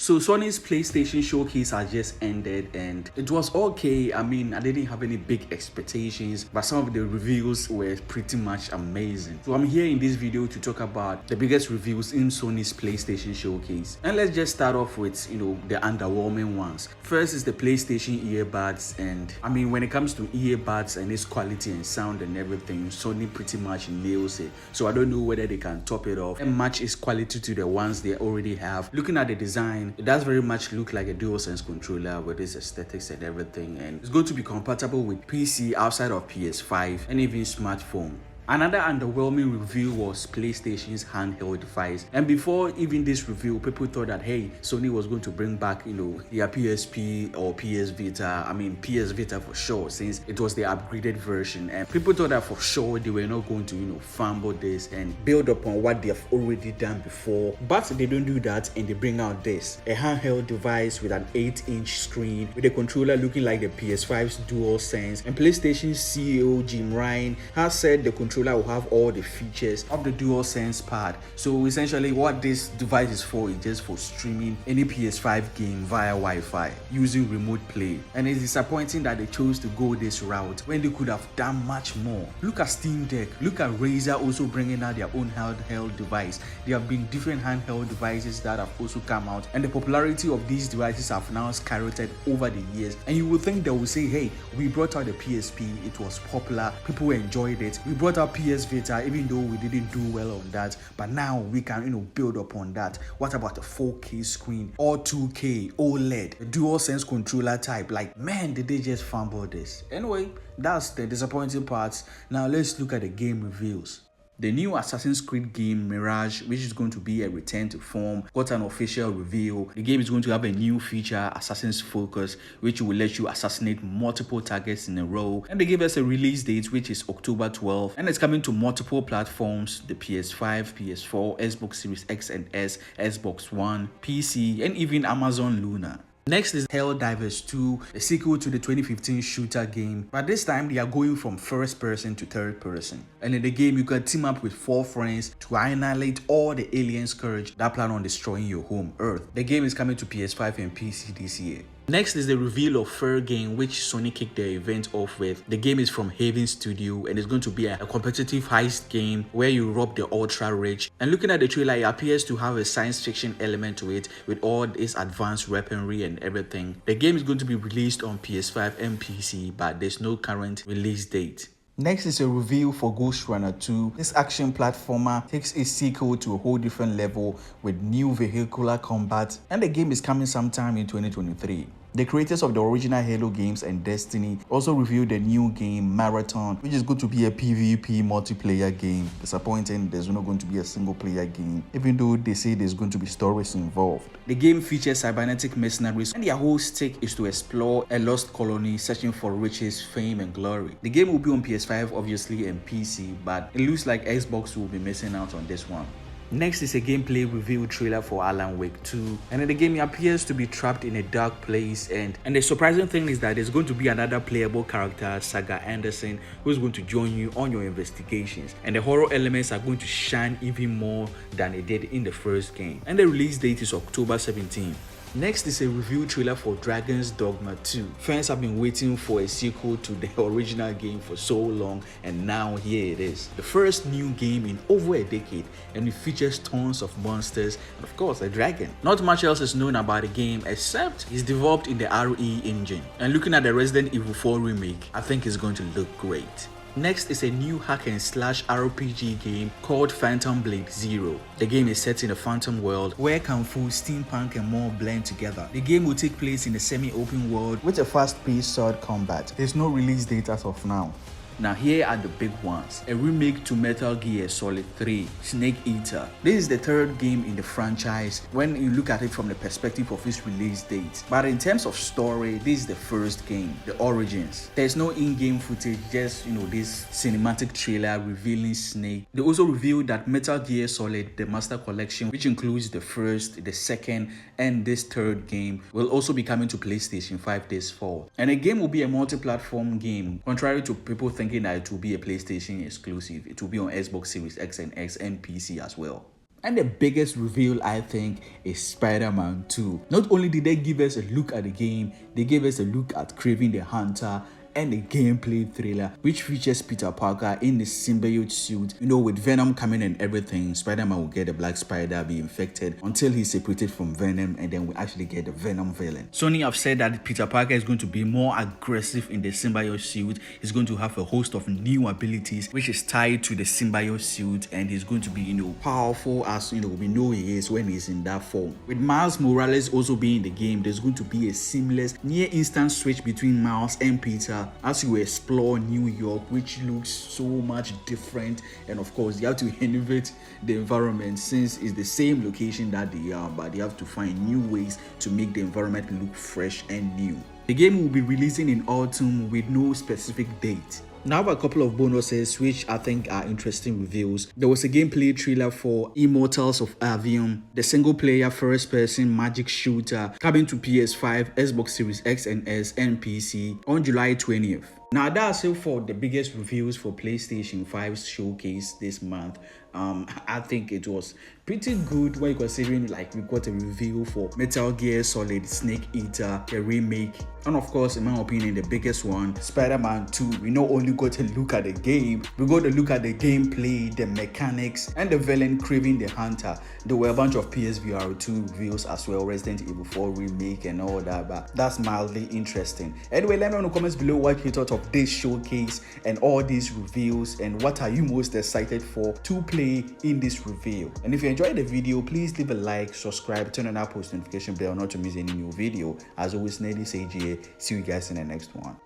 So Sony's PlayStation showcase has just ended and it was okay. I mean, I didn't have any big expectations, but some of the reviews were pretty much amazing. So I'm here in this video to talk about the biggest reviews in Sony's PlayStation showcase. And let's just start off with, the underwhelming ones. First is the PlayStation earbuds, and I mean, when it comes to earbuds and its quality and sound and everything, Sony pretty much nails it. So I don't know whether they can top it off and match its quality to the ones they already have. Looking at the design, it does very much look like a DualSense controller with its aesthetics and everything, and it's going to be compatible with PC outside of PS5 and even smartphone. Another underwhelming review was PlayStation's handheld device, and before even this review, people thought that hey, Sony was going to bring back their PSP or PS Vita. I mean PS Vita for sure, since it was the upgraded version, and people thought that for sure they were not going to fumble this and build upon what they have already done before. But they don't do that, and they bring out this, a handheld device with an 8-inch screen with a controller looking like the PS5's DualSense, and PlayStation CEO Jim Ryan has said the controller will have all the features of the DualSense pad. So essentially what this device is for is just for streaming any PS5 game via Wi-Fi using remote play. And it's disappointing that they chose to go this route when they could have done much more. Look at Steam Deck, look at Razer also bringing out their own handheld device. There have been different handheld devices that have also come out, and the popularity of these devices have now skyrocketed over the years. And you would think they will say, hey, we brought out the PSP, it was popular, people enjoyed it. We brought out PS Vita, even though we didn't do well on that, but now we can build upon that. What about a 4K screen or 2K OLED, a DualSense controller type? Like, man, did they just fumble this? Anyway, that's the disappointing parts. Now let's look at the game reviews. The new Assassin's Creed game Mirage, which is going to be a return to form, got an official reveal. The game is going to have a new feature, Assassin's Focus, which will let you assassinate multiple targets in a row. And they gave us a release date, which is October 12th, and it's coming to multiple platforms: the PS5, PS4, Xbox Series X and S, Xbox One, PC, and even Amazon Luna. Next is Helldivers 2, a sequel to the 2015 shooter game, but this time they are going from first person to third person. And in the game, you can team up with 4 friends to annihilate all the alien scourge that plan on destroying your home, Earth. The game is coming to PS5 and PC this year. Next is the reveal of Fair Game, which Sony kicked their event off with. The game is from Haven Studio, and it's going to be a competitive heist game where you rob the ultra rich. And looking at the trailer, it appears to have a science fiction element to it with all its advanced weaponry and everything. The game is going to be released on PS5 and PC, but there's no current release date. Next is a review for Ghost Runner 2. This action platformer takes a sequel to a whole different level with new vehicular combat, and the game is coming sometime in 2023. The creators of the original Halo games and Destiny also revealed the new game Marathon, which is going to be a PvP multiplayer game. Disappointing, there's not going to be a single player game, even though they say there's going to be stories involved. The game features cybernetic mercenaries, and their whole stake is to explore a lost colony searching for riches, fame, and glory. The game will be on PS5 obviously and PC, but it looks like Xbox will be missing out on this one. Next is a gameplay review trailer for Alan Wake 2, and in the game he appears to be trapped in a dark place, and the surprising thing is that there's going to be another playable character, Saga Anderson, who's going to join you on your investigations, and the horror elements are going to shine even more than they did in the first game, and the release date is October 17th. Next is a review trailer for Dragon's Dogma 2. Fans have been waiting for a sequel to the original game for so long, and now here it is. The first new game in over a decade, and it features tons of monsters and of course a dragon. Not much else is known about the game except it's developed in the RE engine. And looking at the Resident Evil 4 remake, I think it's going to look great. Next is a new hack and slash RPG game called Phantom Blade Zero. The game is set in a phantom world where Kung Fu, steampunk and more blend together. The game will take place in a semi-open world with a fast-paced sword combat. There's no release date as of now. Now here are the big ones. A remake to Metal Gear Solid 3, Snake Eater. This is the third game in the franchise when you look at it from the perspective of its release date. But in terms of story, this is the first game, the origins. There's no in-game footage, just this cinematic trailer revealing Snake. They also revealed that Metal Gear Solid, the Master Collection, which includes the first, the second, and this third game, will also be coming to PlayStation 5 this fall. And the game will be a multi-platform game, contrary to people thinking that it will be a PlayStation exclusive. It will be on Xbox Series X and X and PC as well. And the biggest reveal, I think, is SpiderMan 2. Not only did they give us a look at the game, they gave us a look at Kraven the Hunter and a gameplay trailer which features Peter Parker in the symbiote suit. You know, with Venom coming and everything, Spider-Man will get a black spider, be infected until he's separated from Venom, and then we actually get the Venom villain. Sony have said that Peter Parker is going to be more aggressive in the symbiote suit. He's going to have a host of new abilities which is tied to the symbiote suit, and he's going to be, you know, powerful as, you know, we know he is when he's in that form. With Miles Morales also being in the game, there's going to be a seamless near instant switch between Miles and Peter as you explore New York, which looks so much different. And of course, you have to innovate the environment since it's the same location that they are, but you have to find new ways to make the environment look fresh and new. The game will be releasing in autumn with no specific date. Now I have a couple of bonuses which I think are interesting reveals. There was a gameplay trailer for Immortals of Avium, the single-player first-person magic shooter coming to PS5, Xbox Series X and S, and PC on July 20th. Now that's it for the biggest reviews for PlayStation 5's showcase this month. I think it was pretty good when you're considering like we got a review for Metal Gear Solid Snake Eater, the remake, and of course, in my opinion, the biggest one, SpiderMan 2. We not only got to look at the game, we got to look at the gameplay, the mechanics, and the villain Kraven the Hunter. There were a bunch of PSVR 2 reviews as well, Resident Evil 4 remake and all that, but that's mildly interesting. Anyway, let me know in the comments below what you thought of this showcase and all these reviews, and what are you most excited for to play in this review. And if you enjoyed the video, please leave a like, subscribe, turn on that post notification bell not to miss any new video. As always, Nady AGA. See you guys in the next one.